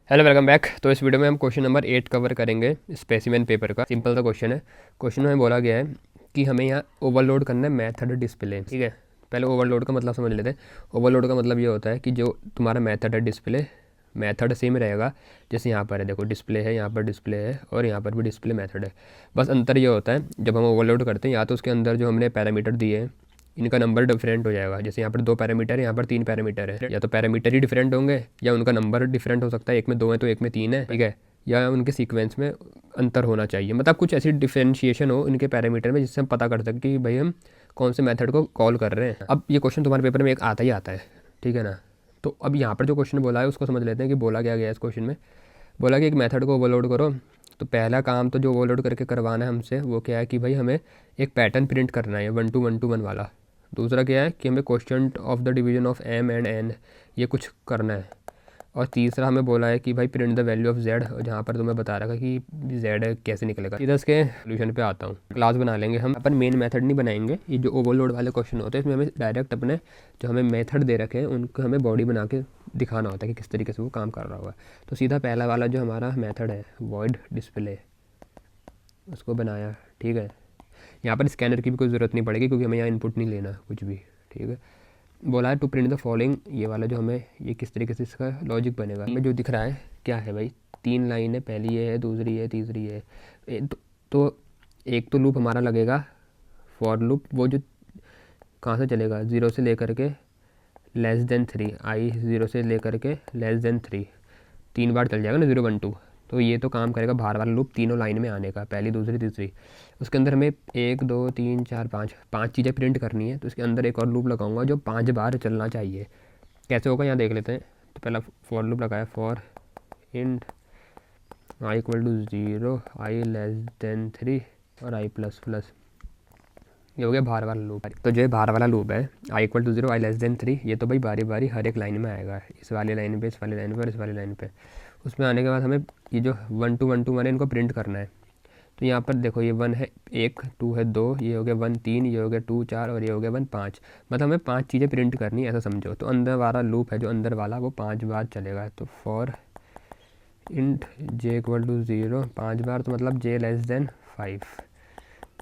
Hello welcome back. तो इस video में हम क्वेश्चन नंबर 8 कवर करेंगे स्पेसिमेन पेपर का। सिंपल सा क्वेश्चन है। क्वेश्चन में बोला गया है कि हमें यहाँ ओवरलोड करना है मेथड डिस्प्ले। ठीक है, पहले ओवरलोड का मतलब समझ लेते हैं। ओवरलोड का मतलब ये होता है कि जो तुम्हारा मेथड है डिस्प्ले, मेथड सेम रहेगा। जैसे यहाँ पर है, देखो डिस्प्ले है, यहाँ पर डिस्प्ले है और यहाँ पर भी डिस्प्ले मेथड है। बस अंतर ये होता है जब हम ओवरलोड करते हैं या तो उसके अंदर जो हमने पैरामीटर दिए हैं इनका नंबर डिफरेंट हो जाएगा। जैसे यहाँ पर 2 पैरामीटर है, यहाँ पर 3 पैरामीटर है, या तो पैरामीटर ही डिफरेंट होंगे या उनका नंबर डिफरेंट हो सकता है। एक में 2 है तो एक में 3 है, ठीक है, या उनके सीक्वेंस में अंतर होना चाहिए। मतलब कुछ ऐसी डिफरेंशिएशन हो इनके पैरामीटर में जिससे हम पता कर सकें कि भाई हम कौन से मेथड को कॉल कर रहे हैं। अब ये क्वेश्चन तुम्हारे पेपर में एक आता ही आता है, ठीक है ना। तो अब यहाँ पर जो क्वेश्चन बोला है उसको समझ लेते हैं कि बोला क्या गया है। इस क्वेश्चन में बोला कि एक मेथड को ओवरलोड करो। तो पहला काम तो जो ओवरलोड करके करवाना है हमसे वो क्या है कि भाई हमें एक पैटर्न प्रिंट करना है 1 to 1 to 1 वाला। दूसरा क्या है कि हमें quotient of the division of m and n ये कुछ करना है। और तीसरा हमें बोला है कि भाई print the value of Z, जहाँ पर तुम्हें बता रखा कि जेड कैसे निकलेगा। सीधा इसके सोल्यूशन पे आता हूँ। क्लास बना लेंगे हम, अपन मेन मेथड नहीं बनाएंगे। ये जो ओवरलोड वाले क्वेश्चन होते हैं इसमें हमें डायरेक्ट अपने जो हमें मेथड दे रखे हैं उनको हमें बॉडी बना के दिखाना होता है कि किस तरीके से वो काम कर रहा होगा। तो सीधा पहला वाला जो हमारा मेथड है वॉइड डिस्प्ले, उसको बनाया। ठीक है, यहाँ पर स्कैनर की भी कोई ज़रूरत नहीं पड़ेगी क्योंकि हमें यहाँ इनपुट नहीं लेना कुछ भी। ठीक है, बोला है टू प्रिंट द फॉलोइंग, ये वाला जो हमें ये किस तरीके से इसका लॉजिक बनेगा। हमें जो दिख रहा है क्या है भाई, 3 लाइन है, पहली ये है, दूसरी है, तीसरी है। तो एक तो लूप हमारा लगेगा फॉर लूप, वो जो कहाँ से चलेगा 0 से लेकर के <3, आई 0 से लेकर के <3, 3 बार चल जाएगा ना 0 1 2। तो ये तो काम करेगा बाहर वाला लूप तीनों लाइन में आने का, पहली दूसरी तीसरी। उसके अंदर हमें 1 2 3 4 5 चीज़ें प्रिंट करनी है। तो इसके अंदर एक और लूप लगाऊंगा जो 5 बार चलना चाहिए। कैसे होगा यहाँ देख लेते हैं। तो पहला फॉर लूप लगाया, for int i equal to 0, i <3 और आई प्लस प्लस। ये हो गया बाहर वाला लूप। तो जो बाहर वाला लूप है आई इक्वल टू 0, आई <3, ये तो भाई बारी बारी हर एक लाइन में आएगा। इस वाली लाइन पे, इस वाली लाइन पे और इस वाली लाइन पे। उसमें आने के बाद हमें ये जो 1 to 1 to 1 है इनको प्रिंट करना है। तो यहाँ पर देखो ये 1 है 1, 2 है 2, ये हो गया 1 3, ये हो गया 2 4 और ये हो गया 1 5। मतलब हमें 5 चीज़ें प्रिंट करनी है, ऐसा समझो। तो अंदर वाला लूप है जो अंदर वाला वो 5 बार चलेगा। तो for int j equal to 0 5 बार, तो मतलब जे <5,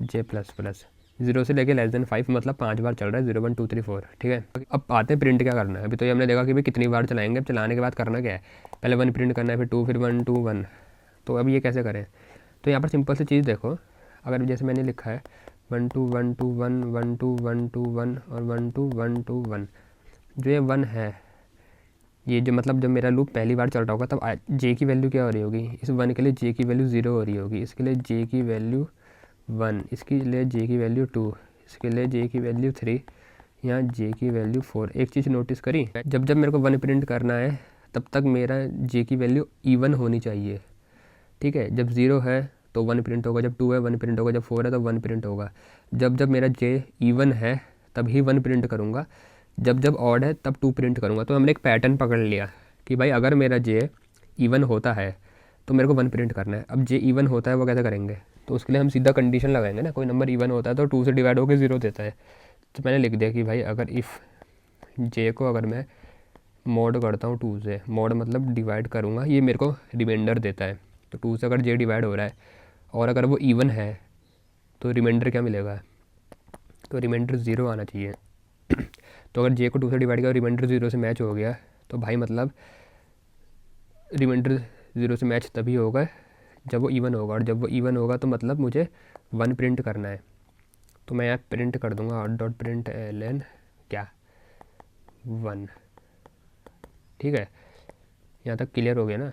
जे प्लस प्लस 0 से लेके <5 मतलब 5 बार चल रहा है, 0 1 2 3 4। ठीक है, अब आते हैं प्रिंट क्या करना है। अभी तो ये हमने देखा कि भाई कितनी बार चलाएंगे। अब चलाने के बाद करना क्या है, पहले 1 प्रिंट करना है, फिर 2, फिर 1 2 1। तो अब ये कैसे करें। तो यहाँ पर सिंपल सी चीज़ देखो, अगर जैसे मैंने लिखा है 1 2 1 2 1 1 2 1 2 1 और 1 2 1 2 1, जो ये 1 है ये जो मतलब जब मेरा लूप पहली बार चल रहा होगा तब जे की वैल्यू क्या हो रही होगी, इस 1 के लिए जे की वैल्यू 0 हो रही होगी, इसके लिए जे की वैल्यू 1, इसके लिए जे की वैल्यू 2, इसके लिए जे की वैल्यू 3, यहाँ जे की वैल्यू 4। एक चीज़ नोटिस करी, जब जब मेरे को 1 प्रिंट करना है तब तक मेरा जे की वैल्यू इवन होनी चाहिए। ठीक है, जब 0 है तो 1 प्रिंट होगा, जब 2 है 1 प्रिंट होगा, जब 4 है तो 1 प्रिंट होगा। जब जब मेरा जे इवन है तभी 1 प्रिंट करूँगा, जब जब ऑड है तब 2 प्रिंट करूँगा। तो हमने एक पैटर्न पकड़ लिया कि भाई अगर मेरा जे इवन होता है तो मेरे को 1 प्रिंट करना है। अब जे इवन होता है वो कैसे करेंगे, तो उसके लिए हम सीधा कंडीशन लगाएंगे ना। कोई नंबर इवन होता है तो 2 से डिवाइड होकर 0 देता है। तो मैंने लिख दिया कि भाई अगर इफ़ जे को अगर मैं मोड करता हूँ 2 से, मोड मतलब डिवाइड करूँगा, ये मेरे को रिमाइंडर देता है। तो 2 से अगर जे डिवाइड हो रहा है और अगर वो इवन है तो रिमाइंडर क्या मिलेगा, तो रिमाइंडर 0 आना चाहिए। तो अगर जे को 2 से डिवाइड किया और रिमाइंडर 0 से मैच हो गया तो भाई मतलब रिमाइंडर 0 से मैच तभी होगा जब वो इवन होगा, और जब वो इवन होगा तो मतलब मुझे 1 प्रिंट करना है। तो मैं यहाँ प्रिंट कर दूंगा डॉट प्रिंट ln क्या 1। ठीक है, यहाँ तक क्लियर हो गया ना।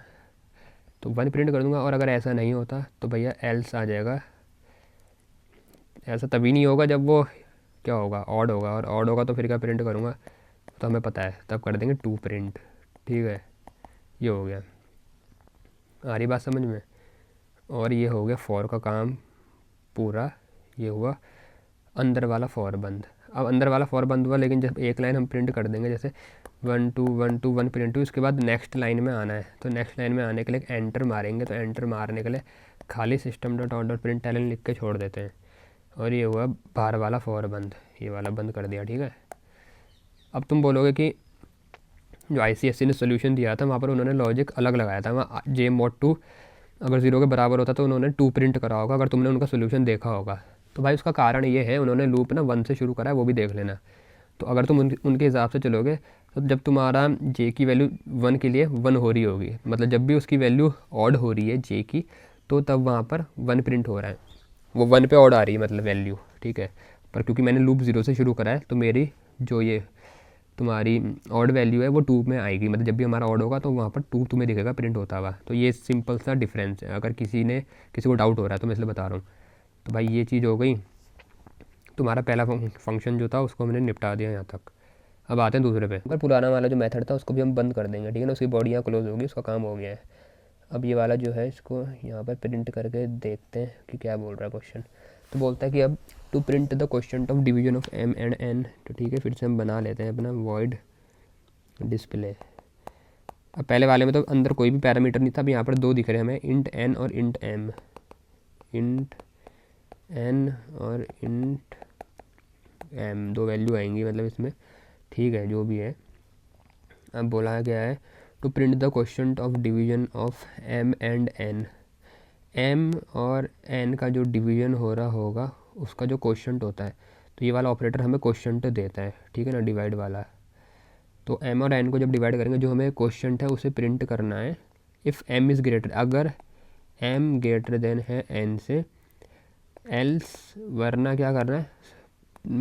तो 1 प्रिंट कर दूंगा, और अगर ऐसा नहीं होता तो भैया एल्स आ जाएगा। ऐसा तभी नहीं होगा जब वो क्या होगा, ऑड होगा, और ऑड होगा तो फिर क्या प्रिंट करूँगा, तो हमें पता है तब कर देंगे 2 प्रिंट। ठीक है, ये हो गया, आ रही बात समझ में। और ये हो गया फॉर का काम पूरा, ये हुआ अंदर वाला फॉर बंद। अब अंदर वाला फॉर बंद हुआ, लेकिन जब एक लाइन हम प्रिंट कर देंगे जैसे 1 2 1 2 1 प्रिंट हुई, उसके बाद नेक्स्ट लाइन में आना है। तो नेक्स्ट लाइन में आने के लिए एंटर मारेंगे, तो एंटर मारने के लिए खाली system dot out dot print ln लिख के छोड़ देते हैं। और ये हुआ बाहर वाला फॉर बंद, ये वाला बंद कर दिया। ठीक है, अब तुम बोलोगे कि जो ICSE ने सोल्यूशन दिया था वहाँ पर उन्होंने लॉजिक अलग लगाया था। वहाँ j mod 2 अगर 0 के बराबर होता तो उन्होंने 2 प्रिंट करा होगा, अगर तुमने उनका सोल्यूशन देखा होगा। तो भाई उसका कारण ये है, उन्होंने लूप ना 1 से शुरू करा है, वो भी देख लेना। तो अगर तुम उनके हिसाब से चलोगे तो जब तुम्हारा j की वैल्यू 1 के लिए 1 हो रही होगी, मतलब जब भी उसकी वैल्यू ऑड हो रही है j की, तो तब वहाँ पर 1 प्रिंट हो रहा है, वो 1 पे ऑड आ रही है मतलब वैल्यू, ठीक है। पर क्योंकि मैंने लूप 0 से शुरू करा है तो मेरी जो ये तुम्हारी ऑड वैल्यू है वो 2 में आएगी, मतलब जब भी हमारा ऑड होगा तो वहाँ पर 2 तुम्हें दिखेगा प्रिंट होता हुआ। तो ये सिंपल सा डिफरेंस है, अगर किसी को डाउट हो रहा है तो मैं इसलिए बता रहा हूँ। तो भाई ये चीज़ हो गई, तुम्हारा पहला फंक्शन जो था उसको हमने निपटा दिया यहाँ तक। अब आते हैं दूसरे पे। पर पुराना वाला जो मेथड था उसको भी हम बंद कर देंगे, ठीक है ना, उसकी बॉडी यहाँ क्लोज होगी, उसका काम हो गया है। अब ये वाला जो है इसको यहाँ पर प्रिंट करके देखते हैं कि क्या बोल रहा है क्वेश्चन। तो बोलता है कि अब to print the question of division of m and n। तो ठीक है, फिर से हम बना लेते हैं अपना वॉइड डिस्प्ले। अब पहले वाले में तो अंदर कोई भी पैरामीटर नहीं था, अब यहाँ पर 2 दिख रहे हैं हमें, इंट n और इंट m, इंट n और इंट m 2 वैल्यू आएंगी मतलब इसमें, ठीक है, जो भी है। अब बोला गया है to print the question of division of m and n। m और n का जो डिवीजन हो रहा होगा उसका जो क्वेश्चन होता है, तो ये वाला ऑपरेटर हमें क्वेश्चन देता है, ठीक है ना, डिवाइड वाला। तो m और n को जब डिवाइड करेंगे जो हमें क्वेश्चन है उसे प्रिंट करना है। इफ़ m इज़ ग्रेटर, अगर m ग्रेटर देन है n से, एल्स वरना क्या करना है,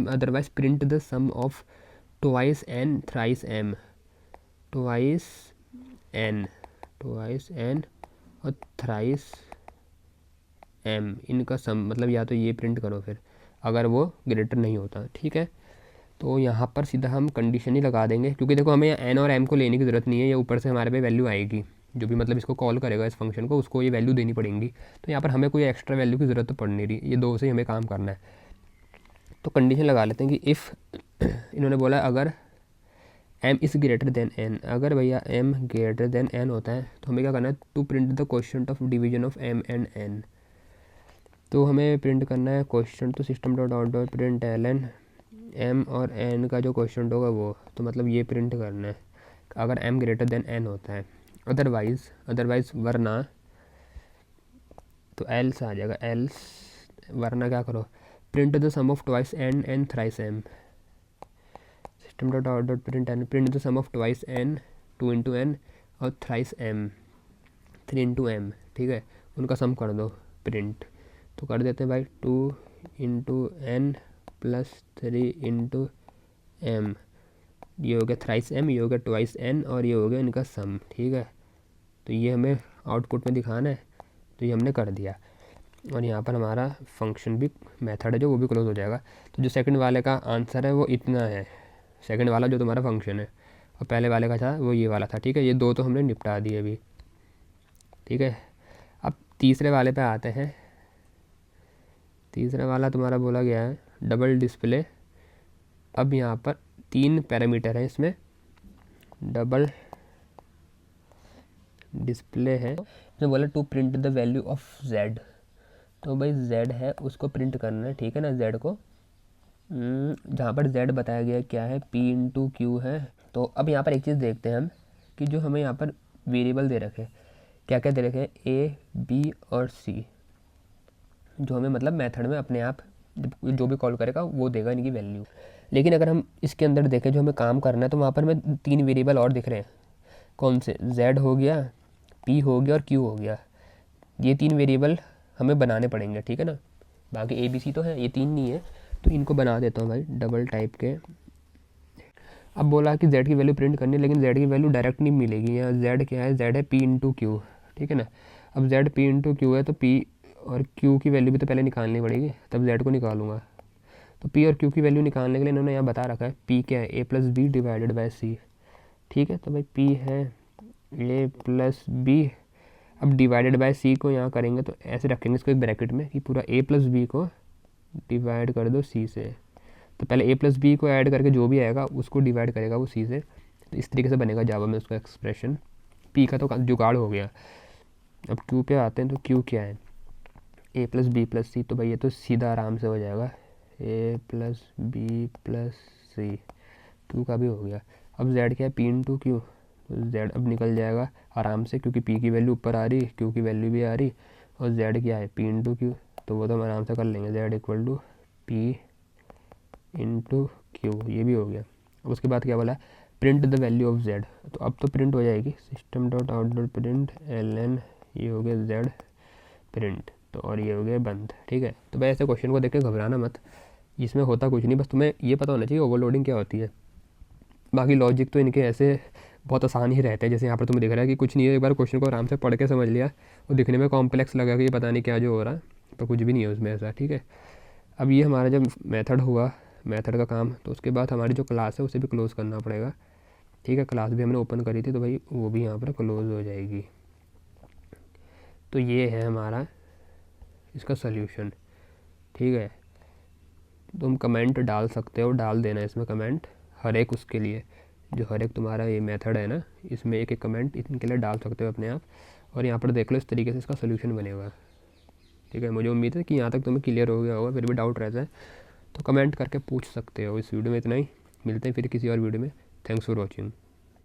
otherwise print the sum of twice n thrice m, twice n और थ्राइस m, इनका सम, मतलब या तो ये प्रिंट करो फिर अगर वो ग्रेटर नहीं होता, ठीक है। तो यहाँ पर सीधा हम कंडीशन ही लगा देंगे, क्योंकि देखो हमें n और m को लेने की ज़रूरत नहीं है, ये ऊपर से हमारे पे वैल्यू आएगी, जो भी मतलब इसको कॉल करेगा इस फंक्शन को उसको ये वैल्यू देनी पड़ेगी। तो यहाँ पर हमें कोई एक्स्ट्रा वैल्यू की ज़रूरत तो पड़ नहीं रही, ये 2 से ही हमें काम करना है। तो कंडीशन लगा लेते हैं कि इफ़ इन्होंने बोला अगर m is greater than n, अगर भैया m ग्रेटर देन n होता है तो हमें क्या करना है, to print the question of division of m and n। तो हमें प्रिंट करना है क्वेश्चन, तो system dot out dot print ln m और n का जो क्वेश्चन होगा वो, तो मतलब ये प्रिंट करना है अगर m ग्रेटर देन n होता है। अदरवाइज वरना, तो एल्स आ जाएगा, एल्स वरना क्या करो, print the sum of twice n and thrice m, system dot out dot print the sum of twice n 2 into n और थ्राइस m 3 इंटू m, ठीक है, उनका सम कर दो प्रिंट। तो कर देते हैं भाई 2 into n plus 3 into m, ये हो गया थ्राइस m, ये हो गया ट्वाइस n और ये हो गया इनका सम, ठीक है। तो ये हमें आउटपुट में दिखाना है, तो ये हमने कर दिया और यहाँ पर हमारा फंक्शन भी मेथड है जो वो भी क्लोज हो जाएगा। तो जो सेकंड वाले का आंसर है वो इतना है, सेकंड वाला जो तुम्हारा फंक्शन है, और पहले वाले का था वो ये वाला था, ठीक है। ये 2 तो हमने निपटा दिए अभी, ठीक है। अब तीसरे वाले पे आते हैं। तीसरा वाला तुम्हारा बोला गया है डबल डिस्प्ले। अब यहाँ पर 3 पैरामीटर हैं इसमें, डबल डिस्प्ले है, इसमें बोला to print the value of z। तो भाई z है उसको प्रिंट करना है, ठीक है ना, z को, जहाँ पर z बताया गया क्या है, p इंटू क्यू है। तो अब यहाँ पर एक चीज़ देखते हैं हम कि जो हमें यहाँ पर वेरिएबल दे रखे, क्या क्या दे रखे हैं, a b और c, जो हमें मतलब मेथड में अपने आप जो भी कॉल करेगा वो देगा इनकी वैल्यू। लेकिन अगर हम इसके अंदर देखें जो हमें काम करना है, तो वहाँ पर हमें 3 वेरिएबल और दिख रहे हैं, कौन से, z हो गया, p हो गया और q हो गया। ये 3 वेरिएबल हमें बनाने पड़ेंगे, ठीक है ना, बाकी a b c तो है, ये 3 नहीं है, तो इनको बना देता हूँ भाई डबल टाइप के। अब बोला कि z की वैल्यू प्रिंट करनी है, लेकिन z की वैल्यू डायरेक्ट नहीं मिलेगी, यहाँ z क्या है, z है p इंटू क्यू, ठीक है ना। अब z p इंटू क्यू है तो p और q की वैल्यू भी तो पहले निकालनी पड़ेगी, तब z को निकालूंगा। तो p और q की वैल्यू निकालने के लिए इन्होंने यहाँ बता रखा है p क्या है, a plus b divided by c, ठीक है। तो भाई p है a प्लस बी, अब डिवाइडेड बाय c को यहाँ करेंगे तो ऐसे रखेंगे इसको एक ब्रैकेट में कि पूरा a प्लस बी को डिवाइड कर दो c से। तो पहले a प्लस बी को ऐड करके जो भी आएगा उसको डिवाइड करेगा वो c से, तो इस तरीके से बनेगा जावा में उसका एक्सप्रेशन। p का तो जुगाड़ हो गया। अब q पे आते हैं, तो q क्या है, a प्लस बी प्लस सी, तो भाई ये तो सीधा आराम से हो जाएगा, a plus b plus c, q का भी हो गया। अब z क्या है, p इंटू क्यू, z अब निकल जाएगा आराम से, क्योंकि p की वैल्यू ऊपर आ रही, q की वैल्यू भी आ रही, और z क्या है p इंटू क्यू, तो वो तो हम आराम से कर लेंगे, z equal to p into q, ये भी हो गया। अब उसके बाद क्या बोला, print the value of z, तो अब तो प्रिंट हो जाएगी, system dot out dot print ln, ये हो गया z प्रिंट, तो और ये हो गया बंद। ठीक है, तो भाई ऐसे क्वेश्चन को देख के घबराना मत, इसमें होता कुछ नहीं, बस तुम्हें ये पता होना चाहिए ओवरलोडिंग क्या होती है। बाकी लॉजिक तो इनके ऐसे बहुत आसान ही रहते हैं, जैसे यहाँ पर तुम्हें दिख रहा है कि कुछ नहीं है, एक बार क्वेश्चन को आराम से पढ़ के समझ लिया, और दिखने में कॉम्प्लेक्स लगा कि पता नहीं क्या जो हो रहा है, तो कुछ भी नहीं है उसमें ऐसा। ठीक है, अब ये हमारा जब मेथड हुआ, मेथड का काम, तो उसके बाद हमारी जो क्लास है उसे भी क्लोज़ करना पड़ेगा। ठीक है, क्लास भी हमने ओपन करी थी, तो भाई वो भी यहाँ पर क्लोज़ हो जाएगी। तो ये है हमारा इसका सल्यूशन। ठीक है, तुम कमेंट डाल सकते हो, डाल देना इसमें कमेंट हर एक, उसके लिए जो हर एक तुम्हारा ये मेथड है ना, इसमें एक एक कमेंट इनके लिए डाल सकते हो अपने आप, और यहाँ पर देख लो इस तरीके से इसका सोल्यूशन बनेगा। ठीक है, मुझे उम्मीद है कि यहाँ तक तुम्हें क्लियर हो गया होगा, फिर भी डाउट रहता है तो कमेंट करके पूछ सकते हो। इस वीडियो में इतना ही, मिलते हैं फिर किसी और वीडियो में। Thanks for watching.